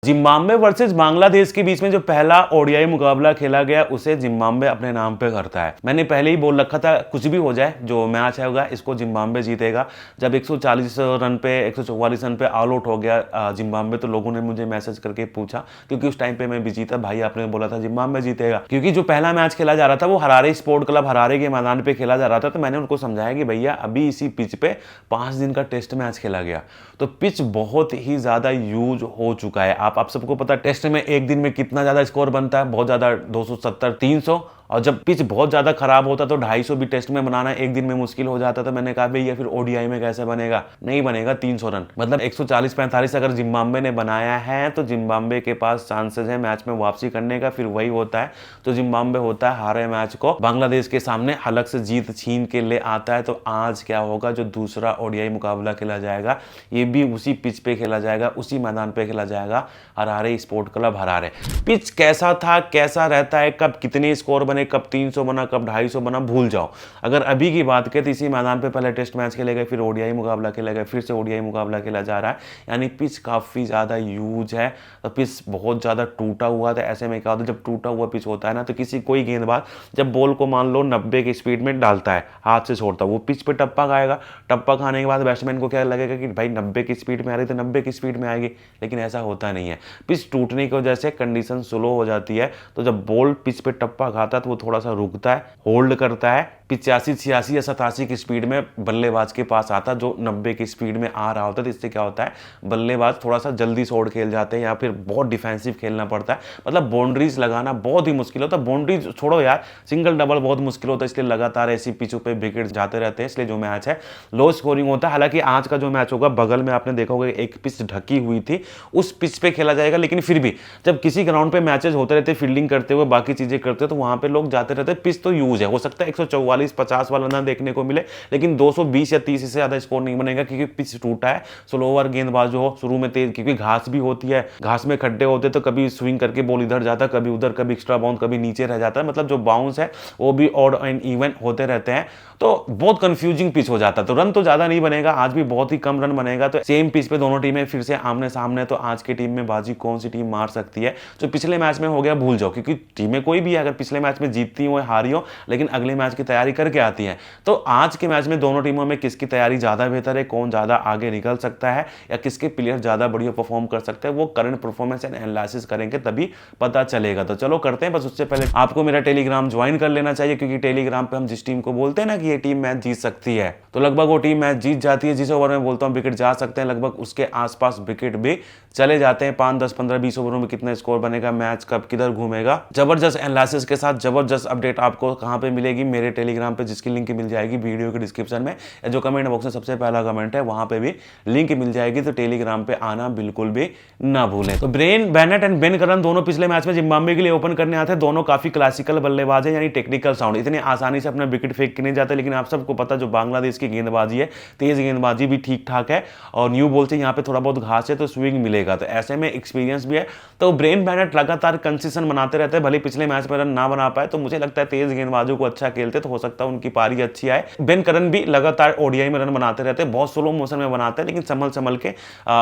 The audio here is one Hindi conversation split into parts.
जिम्बाब्वे वर्सेस बांग्लादेश के बीच में जो पहला ओडीआई मुकाबला खेला गया उसे जिम्बाब्वे अपने नाम पे करता है। मैंने पहले ही बोल रखा था कुछ भी हो जाए जो मैच होगा इसको जिम्बाब्वे जीतेगा। जब 140 रन पे 144 रन पे ऑल आउट हो गया जिम्बाब्वे, तो लोगों ने मुझे मैसेज करके पूछा, क्योंकि उस टाइम पे मैं बिजी था, भाई आपने बोला था जिम्बाब्वे जीतेगा। क्योंकि जो पहला मैच खेला जा रहा था वो हरारे स्पोर्ट क्लब हरारे के मैदान पे खेला जा रहा था। तो मैंने उनको समझाया कि भैया अभी इसी पिच पे 5 दिन का टेस्ट मैच खेला गया, तो पिच बहुत ही ज्यादा यूज हो चुका है। आप सबको पता है टेस्ट में एक दिन में कितना ज्यादा स्कोर बनता है, बहुत ज्यादा 270 300, और जब पिच बहुत ज्यादा खराब होता तो 250 भी टेस्ट में बनाना एक दिन में मुश्किल हो जाता। तो मैंने कहा भैया फिर ओडीआई में कैसे बनेगा, नहीं बनेगा। 300 रन मतलब 140-45 अगर जिम्बाब्वे ने बनाया है तो जिम्बाब्वे के पास चांसेस है मैच में वापसी करने का। फिर वही होता है तो जिम्बाब्वे होता है हारे मैच को बांग्लादेश के सामने हलक से जीत छीन के ले आता है। तो आज क्या होगा, जो दूसरा ओडीआई मुकाबला खेला जाएगा ये भी उसी पिच पे खेला जाएगा, उसी मैदान पे खेला जाएगा, Harare sport club Harare. Pitch कैसा था, कैसा रहता है, कब कितने स्कोर बने, कब 300 बना, कब 250 बना, भूल जाओ। अगर अभी की बात करें तो इसी मैदान पे पहले टेस्ट मैच खेले गए, फिर ओडीआई मुकाबला खेला गया, फिर से ओडीआई मुकाबला खेला जा रहा है। यानी पिच काफी ज्यादा यूज है, तो पिच बहुत ज्यादा टूटा हुआ था। ऐसे में क्या होता है, जब टूटा हुआ पिच होता है ना, तो कोई गेंदबाज जब बॉल को मान लो 90 की स्पीड में डालता है, हाथ से छोड़ता है, वो पिच पे टप्पा खाएगा। टप्पा खाने के बाद बैट्समैन को क्या लगेगा कि भाई 90 की स्पीड में आ रही तो 90 की स्पीड में आएगी, लेकिन ऐसा होता नहीं है। पिच टूटने की वजह से कंडीशन स्लो हो जाती है, तो जब बॉल पिच पे टप्पा खाता है तो वो थोड़ा सा रुकता है, होल्ड करता है, 85 86 या 87 की स्पीड में बल्लेबाज के पास आता, जो 90 की स्पीड में आ रहा होता है। तो इससे क्या होता है, बल्लेबाज थोड़ा सा जल्दी शॉट खेल जाते हैं या फिर बहुत डिफेंसिव खेलना पड़ता है। मतलब बाउंड्रीज लगाना बहुत ही मुश्किल होता है। बाउंड्रीज छोड़ो यार, सिंगल डबल बहुत मुश्किल होता है, इसलिए लगातार ऐसी पिचों पे विकेट जाते रहते हैं। इसलिए जो मैच है लो स्कोरिंग होता है। हालांकि आज का जो मैच होगा बगल में आपने देखा होगा एक पिच ढकी हुई थी, उस पिच पे खेला जाएगा। लेकिन फिर भी जब किसी ग्राउंड पे मैचेस होते रहते, फील्डिंग करते हुए बाकी चीजें करते, तो वहां पे लोग जाते रहते। पिच तो यूज है, हो सकता है 144-50 वाला ना देखने को मिले, लेकिन 220 या 30 से ज्यादा स्कोर नहीं बनेगा, क्योंकि पिच टूटा है। स्लोअर गेंदबाज हो शुरू में तेज, क्योंकि घास भी होती है, घास में खड्डे होते तो कभी स्विंग करके बॉल इधर जाता, कभी उधर, कभी एक्स्ट्रा बाउंस, कभी नीचे रह जाता है। मतलब जो बाउंस है वो भी ऑड एंड इवन होते रहते हैं, तो बहुत कंफ्यूजिंग पिच हो जाता है। तो रन तो ज्यादा नहीं बनेगा, आज भी बहुत ही कम रन बनेगा। तो सेम पिच पे दोनों टीमें फिर से आमने सामने, तो आज की टीम में बाजी कौन सी टीम मार सकती है। जो पिछले मैच में हो गया भूल जाओ, क्योंकि टीमें कोई भी अगर पिछले मैच में जीतती हो हारी हो, लेकिन अगले मैच की तैयारी करके आती है। तो आज के मैच में दोनों टीमों में किसकी तैयारी ज्यादा बेहतर है, कौन ज्यादा आगे निकल सकता है, या किसके प्लेयर ज्यादा बढ़िया परफॉर्म कर सकते हैं, वो करंट परफॉर्मेंस एंड एनालिसिस करेंगे तभी पता चलेगा। तो चलो करते हैं। बस उससे पहले आपको मेरा टेलीग्राम ज्वाइन कर लेना चाहिए, क्योंकि टेलीग्राम पे हम जिस टीम को बोलते हैं ना कि ये टीम मैच जीत सकती है, तो लगभग वो टीम मैच जीत जाती है। जिस ओवर में बोलता हूँ विकेट जा सकते हैं, लगभग उसके आसपास विकेट भी चले जाते हैं। 5 10 15 20 ओवरों में कितना स्कोर बनेगा, मैच कब किधर घूमेगा, जबरदस्त एनालिसिस के साथ जबरदस्त अपडेट आपको कहां पे मिलेगी, मेरे टेलीग्राम पे, जिसकी लिंक मिल जाएगी वीडियो के डिस्क्रिप्शन में, या जो कमेंट बॉक्स में सबसे पहला कमेंट है वहां पे भी लिंक मिल जाएगी। तो टेलीग्राम पे आना बिल्कुल भी ना भूलें। तो ब्रेन बेनेट एंड बेन करन दोनों पिछले मैच में जिम्बाब्वे के लिए ओपन करने आते हैं। दोनों काफी क्लासिकल बल्लेबाज है, यानी टेक्निकल साउंड, इतने आसानी से अपना विकेट फेंक के नहीं जाते। लेकिन आप सबको पता जो बांग्लादेश की गेंदबाजी है, तेज गेंदबाजी भी ठीक ठाक है, और न्यू बॉल से यहाँ पे थोड़ा बहुत घास है तो स्विंग मिलेगा, तो ऐसे में एक्सपीरियंस भी है। तो ब्रेन बेनेट लगातार कंसिस्टेंट बनाते रहते हैं, भले पिछले मैच में रन ना बना पाए। तो मुझे लगता है तेज गेंदबाजों को अच्छा खेलते तो हो सकता है उनकी पारी अच्छी आए। बेन करन भी लगातार ओडीआई में रन बनाते रहते हैं, बहुत स्लो मोशन में बनाते हैं, लेकिन संभल संभल के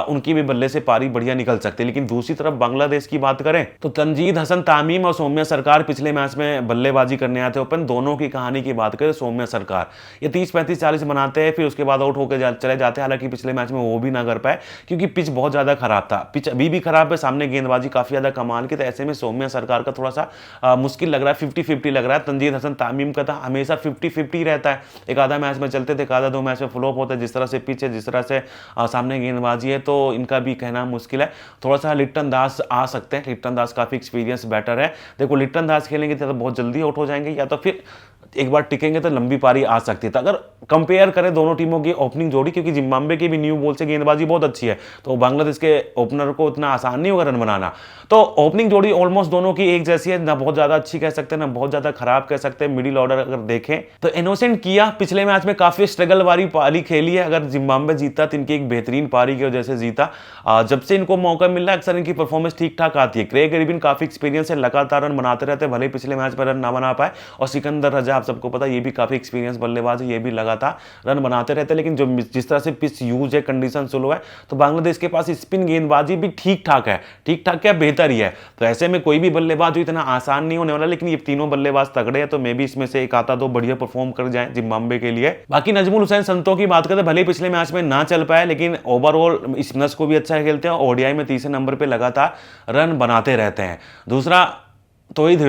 उनकी भी बल्ले से पारी बढ़िया निकल सकती है। लेकिन दूसरी तरफ बांग्लादेश की बात करें तो तंजीद हसन तामीम और सौम्या सरकार पिछले मैच में बल्लेबाजी करने आते ओपन। दोनों की कहानी की बात करें, सौम्या सरकार ये 30-35-40 बनाते हैं, फिर उसके बाद आउट होकर चले जाते हैं। हालांकि पिछले मैच में वो भी ना कर पाए, क्योंकि पिच बहुत ज्यादा खराब था। पिच अभी भी खराब है, सामने गेंदबाजी काफी ज्यादा कमाल की। तो ऐसे में सौम्या सरकार का थोड़ा सा मुश्किल लग रहा है, 50-50 लग रहा है। तंजीद हसन तामीम का था हमेशा 50-50 रहता है, एक आधा मैच में चलते थे, एक आधा 2 मैच में फ्लॉप होता है। जिस तरह से पिच है, जिस तरह से सामने गेंदबाजी है, तो इनका भी कहना मुश्किल है। थोड़ा सा लिप्टन दास आ सकते हैं, लिप्टन दास काफी एक्सपीरियंस बेटर है। देखो लिप्टन दास खेलेंगे तो बहुत जल्दी आउट हो जाएंगे, या तो फिर एक बार टिकेंगे तो लंबी पारी आ सकती है। तो अगर कंपेयर करें दोनों टीमों की ओपनिंग जोड़ी, क्योंकि जिम्बाब्वे की भी न्यू बॉल से गेंदबाजी बहुत अच्छी है, तो बांग्लादेश के ओपनर को उतना आसान नहीं होगा रन बनाना। तो ओपनिंग जोड़ी ऑलमोस्ट दोनों की एक जैसी है, ना बहुत ज्यादा अच्छी कह सकते हैं, ना बहुत ज्यादा खराब कह सकते हैं, मिडिल ऑर्डर अगर देखें तो। इनोसेंट किया पिछले मैच में काफी स्ट्रगल वाली पारी खेली है। अगर जिम्बाब्वे जीता तो इनकी एक बेहतरीन पारी की वजह से जीता। जब से इनको मौका मिल रहा है अक्सर इनकी परफॉर्मेंस ठीक ठाक आती है। क्रेग एरिबिन काफी एक्सपीरियंस है, लगातार रन बनाते रहते हैं, भले पिछले मैच पर रन ना बना पाए। और सिकंदर रजा आप सबको पता है ये भी काफी एक्सपीरियंस बल्लेबाज है, ये भी लगातार रन बनाते रहते हैं। लेकिन जो जिस तरह से पिच यूज है, कंडीशन स्लो है, तो बांग्लादेश के पास स्पिन गेंदबाजी भी ठीक ठाक है, ठीक ठाक क्या बेहतर ही है। तो ऐसे में कोई भी बल्लेबाज इतना आसान नहीं होने वाला, लेकिन ये तीनों बल्लेबाज तगड़े हैं, तो मे भी इसमें से एक आता दो बढ़िया परफॉर्म कर जाए जिम्बाब्वे के लिए। बाकी नजमुल हुसैन संतो की बात करते भले ही पिछले मैच में ना चल पाए, लेकिन ओवरऑल स्पिनर्स को भी अच्छा खेलते हैं और ओडीआई में तीसरे नंबर पे लगातार रन बनाते रहते हैं। दूसरा तोहिद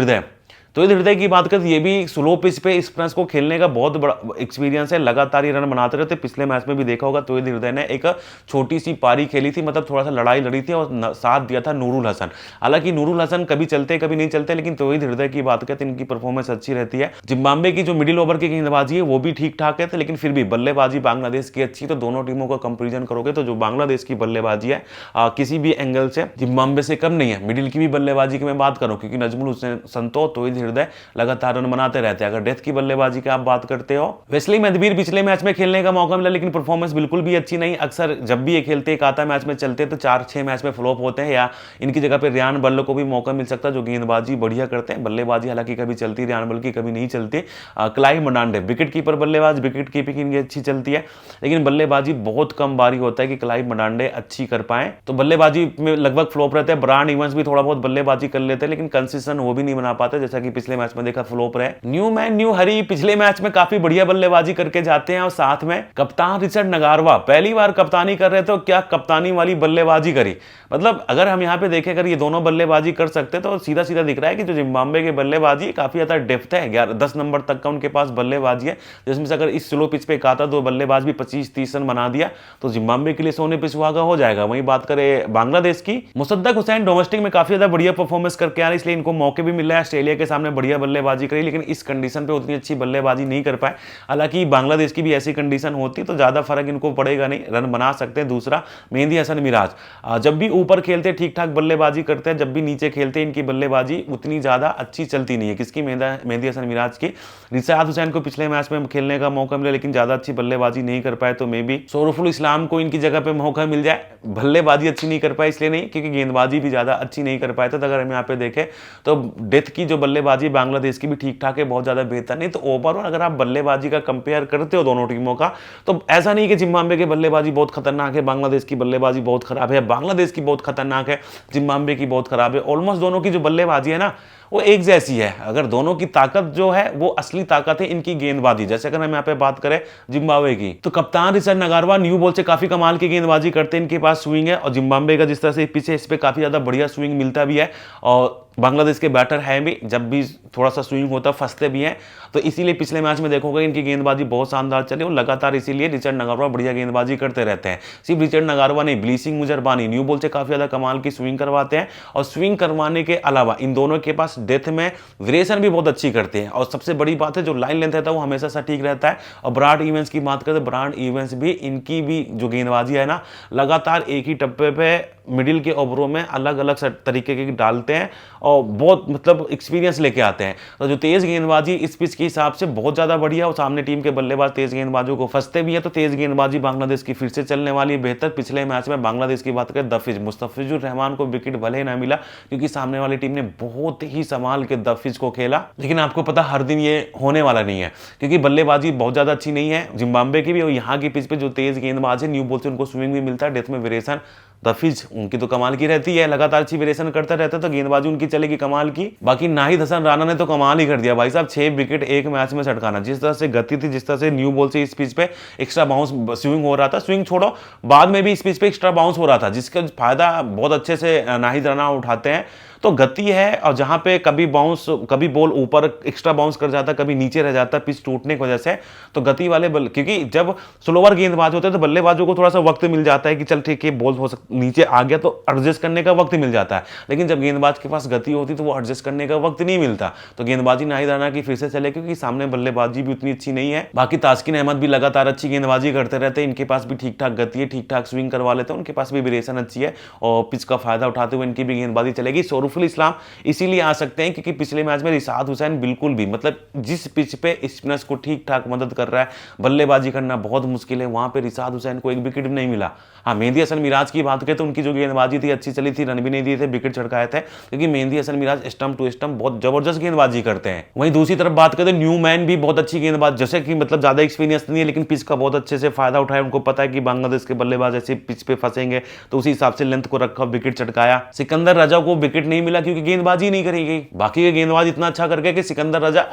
हृदय की बात करें, ये भी स्लो पिच पे स्पिनर्स को खेलने का बहुत बड़ा एक्सपीरियंस है, लगातार ये रन बनाते रहते। पिछले मैच में भी देखा होगा तोहिद हृदय ने एक छोटी सी पारी खेली थी, मतलब थोड़ा सा लड़ाई लड़ी थी और साथ दिया था नूरुल हसन। हालांकि नूरुल हसन कभी चलते कभी नहीं चलते, लेकिन तोहिद हृदय की बात करें तो इनकी परफॉर्मेंस अच्छी रहती है। जिम्बाब्वे की जो मिडिल ओवर की गेंदबाजी है वो भी ठीक ठाक है, लेकिन फिर भी बल्लेबाजी बांग्लादेश की अच्छी। तो दोनों टीमों का कंपेरिजन करोगे तो जो बांग्लादेश की बल्लेबाजी है किसी भी एंगल से जिम्बाब्वे से कम नहीं है। मिडिल की भी बल्लेबाजी की मैं बात करूं, क्योंकि नजमुल हुसैन संतो, तोहिद हृदय लगातार रन बनाते रहते हैं। अगर डेथ की बल्लेबाजी की आप बात करते हो, वेस्ली मेदवीर पिछले मैच में खेलने का मौका मिला, लेकिन परफॉर्मेंस बिल्कुल भी अच्छी नहीं। अक्सर जब भी ये खेलते एक आता मैच में चलते तो 4-6 मैच में फ्लॉप होते हैं, या इनकी जगह पे रियान बल्लो को भी मौका मिल सकता है, जो गेंदबाजी बढ़िया करते हैं। बल्लेबाजी हालांकि कभी चलती रियान बल्लो की, कभी नहीं चलती। क्लाइव मडांडे विकेट कीपर बल्लेबाज, विकेट कीपिंग इनकी अच्छी चलती है, लेकिन बल्लेबाजी बहुत कम बारी होता है कि क्लाइव मडांडे अच्छी कर पाए। तो बल्लेबाजी में लगभग फ्लॉप रहते हैं। ब्रांड इवेंट्स भी थोड़ा बहुत बल्लेबाजी कर लेते हैं, लेकिन कंसिस्टेंट वो भी नहीं बना पाते, जैसा कि पिछले मैच में देखा फ्लॉप रहे। न्यू मैन न्यू हरी पिछले मैच में काफी बढ़िया बल्लेबाजी करके जाते हैं, और साथ में कप्तान रिचर्ड नगारवा पहली बार कप्तानी कर रहे थे, क्या कप्तानी वाली बल्लेबाजी करी। मतलब अगर हम यहाँ पे देखें, अगर ये दोनों बल्लेबाजी कर सकते तो सीधा सीधा दिख रहा है कि जो जिम्बाब्वे के बल्लेबाजी काफी ज्यादा डेप्थ है, 11-10 नंबर तक का उनके पास बल्लेबाजी है, जिसमें से अगर इस स्लो पिच पे एक आता दो बल्लेबाज भी 25-30 रन बना दिया तो जिम्बाब्वे के लिए सोने पे सुहागा हो जाएगा। वहीं बात करें बांग्लादेश की, मुसद्दक हुसैन डोमेस्टिक में काफी ज्यादा बढ़िया परफॉर्मेंस करके आ रहे, इसलिए इनको मौके भी मिल रहा है। ऑस्ट्रेलिया के सामने बढ़िया बल्लेबाजी करी, लेकिन इस कंडीशन पे उतनी अच्छी बल्लेबाजी नहीं कर पाए। हालांकि बांग्लादेश की भी ऐसी कंडीशन होती तो ज्यादा फर्क इनको पड़ेगा नहीं, रन बना सकते हैं। दूसरा मेहदी हसन मिराज जब भी ऊपर खेलते ठीक ठाक बल्लेबाजी करते हैं, जब भी नीचे खेलते इनकी बल्लेबाजी उतनी ज्यादा अच्छी चलती नहीं है। किसकी? मेहदी हसन मिराज की। रिशाद हुसैन को पिछले मैच में खेलने का मौका मिला, लेकिन ज्यादा अच्छी बल्लेबाजी नहीं कर पाए, तो मे बी शोरफुल इस्लाम को इनकी जगह पे मौका मिल जाए। बल्लेबाजी अच्छी नहीं कर पाए इसलिए नहीं, क्योंकि गेंदबाजी भी ज्यादा अच्छी नहीं कर पाए थे। तो अगर हम यहाँ पे देखें तो डेथ की जो बल्लेबाजी बांग्लादेश की भी ठीक ठाक है, बहुत ज्यादा बेहतर नहीं। तो ओवरऑल अगर आप बल्लेबाजी का कंपेयर करते हो दोनों टीमों का, तो ऐसा नहीं कि जिम्बाब्वे की बल्लेबाजी बहुत खतरनाक है, बांग्लादेश की बल्लेबाजी बहुत खराब है, बांग्लादेश की बहुत खतरनाक है, जिम्बाब्वे की बहुत खराब है। ऑलमोस्ट दोनों की जो बल्लेबाजी है ना वो एक जैसी है। अगर दोनों की ताकत जो है वो असली ताकत है इनकी गेंदबाजी। जैसे अगर हम यहाँ पे बात करें जिम्बाब्वे की, तो कप्तान रिचर्ड नगारवा न्यू बॉल से काफी कमाल की गेंदबाजी करते हैं, इनके पास स्विंग है। और जिम्बाब्वे का जिस तरह से पीछे इस पे काफी ज्यादा बढ़िया स्विंग मिलता भी है, और बांग्लादेश के बैटर हैं भी, जब भी थोड़ा सा स्विंग होता है फंसते भी हैं। तो इसीलिए पिछले मैच में देखोगे इनकी गेंदबाजी बहुत शानदार चली, और लगातार इसीलिए रिचर्ड नगारवा बढ़िया गेंदबाजी करते रहते हैं। सिर्फ रिचर्ड नगारवा नहीं, ब्लीसिंग मुजरबानी न्यू बॉल से काफी ज्यादा कमाल की स्विंग करवाते हैं। और स्विंग करवाने के अलावा इन दोनों के पास डेथ में वेरिएशन भी बहुत अच्छी करते हैं। और सबसे बड़ी बात है जो लाइन लेंथ रहता है वो हमेशा सटीक रहता है। और ब्रांड इवेंट्स की बात करें तो ब्रांड इवेंट्स भी, इनकी भी जो गेंदबाजी है ना, लगातार एक ही टप्पे पे मिडिल के ओवरों में अलग अलग तरीके के डालते हैं, और बहुत मतलब एक्सपीरियंस लेके आते हैं। तो जो तेज गेंदबाजी इस पिच के हिसाब से बहुत ज्यादा बढ़िया, और सामने टीम के बल्लेबाज तेज गेंदबाजों को फंसते भी है। तो तेज गेंदबाजी बांग्लादेश की फिर से चलने वाली है बेहतर। पिछले मैच में बांग्लादेश की बात करें, दफिज मुस्तफिजुर रहमान को विकेट भले ना मिला, क्योंकि सामने वाली टीम ने बहुत ही संभाल के दफिज को खेला, लेकिन आपको पता हर दिन ये होने वाला नहीं है, क्योंकि बल्लेबाजी बहुत ज्यादा अच्छी नहीं है जिम्बाब्वे की भी। और यहाँ की पिच पे जो तेज गेंदबाज है न्यू बॉल से उनको स्विंग भी मिलता है, डेथ में वेरिएशन दफिज उनकी तो कमाल की रहती है, लगातार अच्छी वेरिएशन करते रहते, तो गेंदबाजी उनकी चलेगी कमाल की। बाकी नाहिद हसन राणा ने तो कमाल ही कर दिया भाई साहब, 6 विकेट एक मैच में छटकाना। जिस तरह से गति थी, जिस तरह से न्यू बॉल से इस पिच पे एक्स्ट्रा बाउंस स्विंग हो रहा था, स्विंग छोड़ो बाद में भी इस पिच पे एक्स्ट्रा बाउंस हो रहा था, जिसका फायदा बहुत अच्छे से नाहिद राणा उठाते हैं। तो गति है, और जहां पे कभी बाउंस, कभी बॉल ऊपर एक्स्ट्रा बाउंस कर जाता, कभी नीचे रह जाता पिच टूटने की वजह से। तो गति वाले बल, क्योंकि जब स्लोवर गेंदबाज होते हैं तो बल्लेबाजों को थोड़ा सा वक्त मिल जाता है कि चल ठीक है बॉल हो नीचे आ गया तो एडजस्ट करने का वक्त मिल जाता है। लेकिन जब गेंदबाज के पास गति होती तो वो एडजस्ट करने का वक्त नहीं मिलता। तो गेंदबाजी नाहिद राणा की फिर से चले, क्योंकि सामने बल्लेबाजी भी उतनी अच्छी नहीं है। बाकी तास्किन अहमद भी लगातार अच्छी गेंदबाजी करते रहते हैं, इनके पास भी ठीक ठाक गति है, ठीक ठाक स्विंग करवा लेते हैं, उनके पास भी वेरिएशन अच्छी है, और पिच का फायदा उठाते हुए इनकी भी गेंदबाजी चलेगी। सरूफुल इस्लाम इसीलिए आ सकते हैं क्योंकि पिछले मैच में रिशाद हुसैन बिल्कुल भी, मतलब जिस पिच पे स्पिनर्स को ठीक ठाक मदद कर रहा है, बल्लेबाजी करना बहुत मुश्किल है, वहां पे रिशाद हुसैन को एक विकेट भी नहीं मिला। हाँ, मेहंदी हसन मिराज की बात करें तो उनकी जो गेंदबाजी थी अच्छी चली थी, रन भी नहीं दिए थे, विकेट छटकाए थे, क्योंकि Mehidy Hasan Miraz stump to stump बहुत जबरदस्त गेंदबाजी करते हैं। वहीं दूसरी तरफ बात करें तो न्यूमैन भी बहुत अच्छी गेंदबाज, जैसे कि मतलब ज्यादा एक्सपीरियंस नहीं है लेकिन पिच का बहुत अच्छे से फायदा उठाया। उनको पता है कि बांग्लादेश के बल्लेबाज ऐसे पिच पे फंसेंगे तो उसी हिसाब से लेंथ को रखा, विकेट चटकाया। सिकंदर रजा को विकेट नहीं मिला क्योंकि गेंदबाजी नहीं करी गई। बाकी के गेंदबाज इतना अच्छा कर गए कि सिकंदर रजा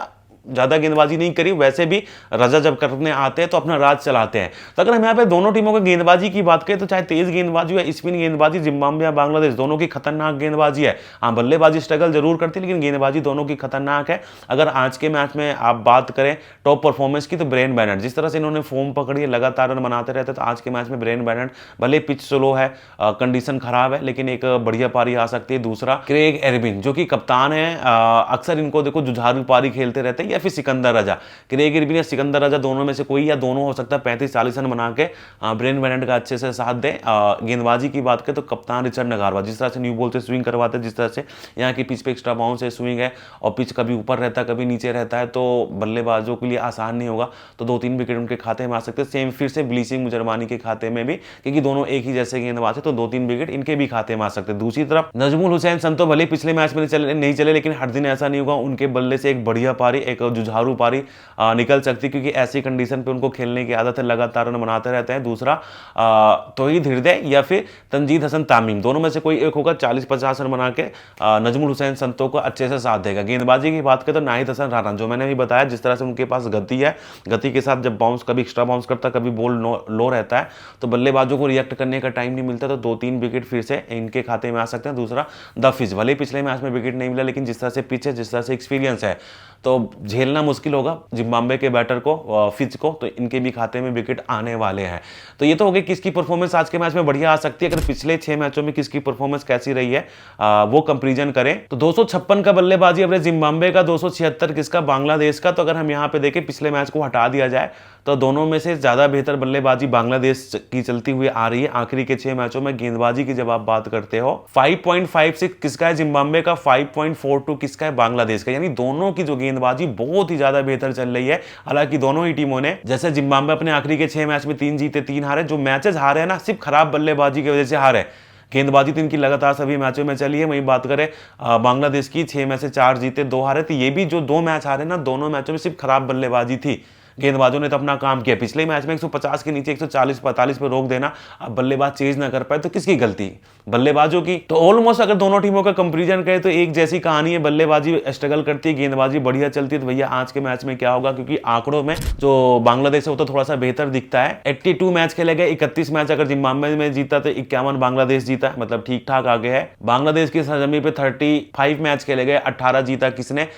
ज्यादा गेंदबाजी नहीं करी। वैसे भी रजा जब करने आते हैं तो अपना राज चलाते हैं। तो अगर हम यहाँ पे दोनों टीमों की गेंदबाजी की बात करें तो चाहे तेज गेंदबाजी या स्पिन गेंदबाजी, जिम्बाब्वे या बांग्लादेश दोनों की खतरनाक गेंदबाजी है। हाँ, बल्लेबाजी स्ट्रगल जरूर करती है लेकिन गेंदबाजी दोनों की खतरनाक है। अगर आज के मैच में आप बात करें टॉप परफॉर्मेंस की तो ब्रेन बेनेट, जिस तरह से इन्होंने फॉर्म पकड़ी है, लगातार रन बनाते रहते हैं, तो आज के मैच में ब्रेन बेनेट भले पिच स्लो है, कंडीशन खराब है, लेकिन एक बढ़िया पारी आ सकती है। दूसरा क्रेग एरबिन जो कि कप्तान है, अक्सर इनको देखो जुझारू पारी खेलते रहते हैं, या फिर सिकंदर रजा, क्रेग एरबिन या सिकंदर रजा दोनों में से कोई या दोनों हो सकता है। 35-40 रन बना के ब्रेन बेनेट का अच्छे से साथ दे। गेंदबाजी की बात करें तो कप्तान रिचर्ड नगारवा जिस तरह से न्यू बॉल से स्विंग करवाते हैं, जिस तरह से यहाँ की पिच पे एक्स्ट्रा बाउंस है, स्विंग है और पिच कभी ऊपर रहता है कभी नीचे रहता है, तो बल्लेबाजों के लिए आसान नहीं होगा। तो 2-3 विकेट उनके खाते में आ सकते हैं। सेम फिर से ब्लीसिंग मुजरमानी के खाते में भी, क्योंकि दोनों एक ही जैसे गेंदबाज है, तो 2-3 विकेट इनके भी खाते में आ सकते हैं। दूसरी तरफ नजमुल हुसैन संतो भले पिछले मैच में नहीं चले लेकिन हर दिन ऐसा नहीं होगा, उनके बल्ले से एक बढ़िया पारी, एक जुझारू पारी निकल सकती, क्योंकि ऐसी कंडीशन पे उनको खेलने की आदत है, लगातार रन बनाते रहते हैं। दूसरा तौहीद हृदय या फिर तंजीद हसन तामीम, दोनों में से कोई एक होगा, 40-50 रन बना के नजमुल हुसैन संतो को अच्छे से साथ देगा। गेंदबाजी की बात करें तो नाहिद हसन राणा, जो मैंने भी बताया जिस तरह से उनके पास गति है, गति के साथ जब बाउंस कभी एक्स्ट्रा बाउंस करता कभी बॉल लो रहता है तो बल्लेबाजों को रिएक्ट करने का टाइम नहीं मिलता, तो 2-3 विकेट फिर से इनके खाते में आ सकते हैं। दूसरा दफिज, भले पिछले मैच में विकेट नहीं मिला लेकिन जिस तरह से पिच है, जिस तरह से एक्सपीरियंस है, तो झेलना मुश्किल होगा जिम्बाब्वे के बैटर को, फिच को, तो इनके भी खाते में विकेट आने वाले हैं। तो ये तो हो गई किसकी परफॉर्मेंस आज के मैच में बढ़िया आ सकती है। अगर पिछले 6 मैचों में किसकी परफॉर्मेंस कैसी रही है वो कंपैरिजन करें तो 256 का बल्लेबाजी एवरेज जिम्बाब्वे का, 276 किसका बांग्लादेश का। तो अगर हम यहाँ पे देखें पिछले मैच को हटा दिया जाए तो दोनों में से ज्यादा बेहतर बल्लेबाजी बांग्लादेश की चलती हुई आ रही है। आखिरी के 6 मैचों में गेंदबाजी की जब आप बात करते हो 5.56 किसका है जिम्बाब्वे का, 5.42 किसका है बांग्लादेश का, यानी दोनों की जो गेंदबाजी बहुत ही ज्यादा बेहतर चल रही है। हालांकि दोनों ही टीमों ने, जैसे जिम्बाब्वे अपने आखिरी के 6 मैच में 3 जीते 3 हारे, जो मैचेस हारे हैं ना सिर्फ खराब बल्लेबाजी की वजह से हारे, गेंदबाजी तो इनकी लगातार सभी मैचों में चली है। वहीं बात करें बांग्लादेश की, 6 में से 4 जीते 2 हारे, तो ये भी जो 2 मैच हारे ना, दोनों मैचों में सिर्फ खराब बल्लेबाजी थी। गेंदबाजों ने तो अपना काम किया। पिछले मैच में 150 के नीचे 140-45 पे रोक देना, अब बल्लेबाज चेज ना कर पाए तो किसकी गलती, बल्लेबाजों की। तो ऑलमोस्ट अगर दोनों टीमों का कंपैरिजन करें तो एक जैसी कहानी है, बल्लेबाजी स्ट्रगल करती है, गेंदबाजी बढ़िया चलती है। तो भैया आज के मैच में क्या होगा, क्योंकि आंकड़ों में जो बांग्लादेश है वो तो थोड़ा सा बेहतर दिखता है। 82 मैच खेले गए, 31 मैच अगर जिम्बाब्वे में जीता तो 51 बांग्लादेश जीता, मतलब ठीक ठाक आगे है। बांग्लादेश की सरजमी पे 35 मैच खेले गए, 18 जीता किसने,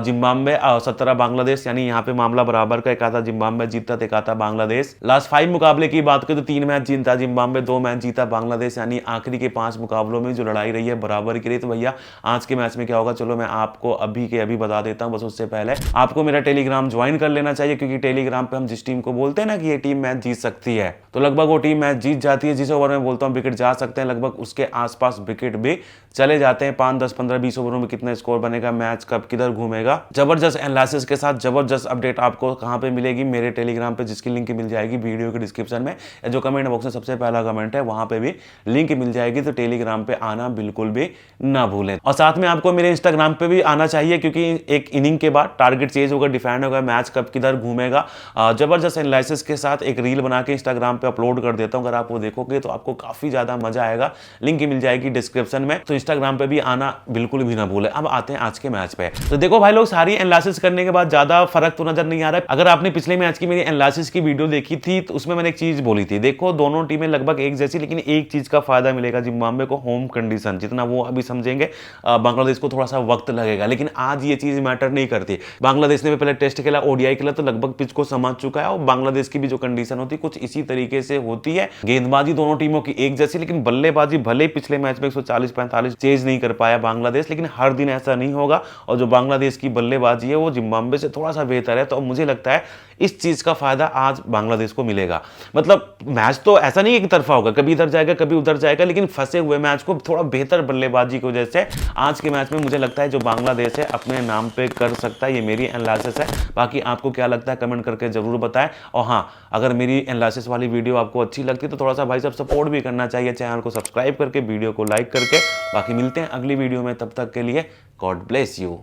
जिम्बाब्वे, 17 बांग्लादेश, यानी यहाँ पे मामला बराबर का, एक आता जिम्बाब्वे जीता तो एक आता बांग्लादेश। लास्ट 5 मुकाबले की बात करें तो 3 मैच जीता जिम्बाब्वे, 2 मैच जीता बांग्लादेश, यानी आखिरी के 5 मुकाबलों में जो लड़ाई रही है बराबर की रही। तो भैया आज के मैच में क्या होगा, चलो मैं आपको अभी के अभी बता देता हूं। बस उससे पहले आपको मेरा टेलीग्राम ज्वाइन कर लेना चाहिए, क्योंकि टेलीग्राम पे हम जिस टीम को बोलते हैं ना कि ये टीम मैच जीत सकती है, तो लगभग वो टीम मैच जीत जाती है। जिस ओवर में बोलता हूँ विकेट जा सकते हैं, लगभग उसके आसपास विकेट भी चले जाते हैं। 5, 10, 15, 20 ओवरों में कितना स्कोर बनेगा, मैच कब किधर घूमेगा, जबरदस्त एनालिसिस के साथ जबरदस्त अपडेट आपको कहां पे मिलेगी, मेरे टेलीग्राम पे, जिसकी लिंक मिल जाएगी वीडियो के डिस्क्रिप्शन में, या जो कमेंट बॉक्स में सबसे पहला कमेंट है वहां पे भी लिंक मिल जाएगी। तो टेलीग्राम पे आना बिल्कुल भी ना भूलें। और साथ में आपको मेरे इंस्टाग्राम पे भी आना चाहिए, क्योंकि एक इनिंग के बाद टारगेट चेंज होगा, डिफाइंड होगा, मैच कब किधर घूमेगा, जबरदस्त एनालिसिस के साथ एक रील बना के इंस्टाग्राम पे अपलोड कर देता हूं। अगर आप वो देखोगे तो आपको काफी ज्यादा मजा आएगा, लिंक मिल जाएगी डिस्क्रिप्शन में, तो इंस्टाग्राम पे भी आना बिल्कुल भी ना भूले। अब आते हैं आज के मैच पे। तो देखो भाई लोग, सारी एनालिसिस करने के बाद ज्यादा फर्क तो नजर नहीं आ रहा है। अगर आपने पिछले मैच की मेरी एनालिसिस की वीडियो देखी थी तो उसमें मैंने एक चीज बोली थी, देखो दोनों टीमें लगभग एक जैसी, लेकिन एक चीज का फायदा मिलेगा जिम्बाब्वे को, होम कंडीशन, जितना वो अभी समझेंगे बांग्लादेश को थोड़ा सा वक्त लगेगा। लेकिन आज ये चीज मैटर नहीं करती। बांग्लादेश ने पहले टेस्ट खेला, ओडीआई खेला, तो लगभग पिच को समझ चुका है, और बांग्लादेश की भी जो कंडीशन होती है कुछ इसी तरीके से होती है। गेंदबाजी दोनों टीमों की एक जैसी, लेकिन बल्लेबाजी भले पिछले मैच में 140-45 चेज नहीं कर पाया बांग्लादेश, लेकिन हर दिन ऐसा नहीं होगा। और जो बांग्लादेश की बल्लेबाजी है वो जिम्बाब्वे से थोड़ा सा बेहतर है। तो मुझे लगता है है, इस चीज़ का फ़ायदा आज बांग्लादेश को मिलेगा। मतलब मैच तो ऐसा नहीं है एक तरफा होगा, कभी इधर जाएगा कभी उधर जाएगा, लेकिन फंसे हुए मैच को थोड़ा बेहतर बल्लेबाजी की वजह से आज के मैच में मुझे लगता है जो बांग्लादेश है अपने नाम पे कर सकता है। ये मेरी एनालिसिस है, बाकी आपको क्या लगता है कमेंट करके ज़रूर बताएं। और हाँ, अगर मेरी एनालिसिस वाली वीडियो आपको अच्छी लगती है तो थोड़ा सा भाई साहब सपोर्ट भी करना चाहिए, चैनल को सब्सक्राइब करके वीडियो को लाइक करके। बाकी मिलते हैं अगली वीडियो में, तब तक के लिए गॉड ब्लेस यू।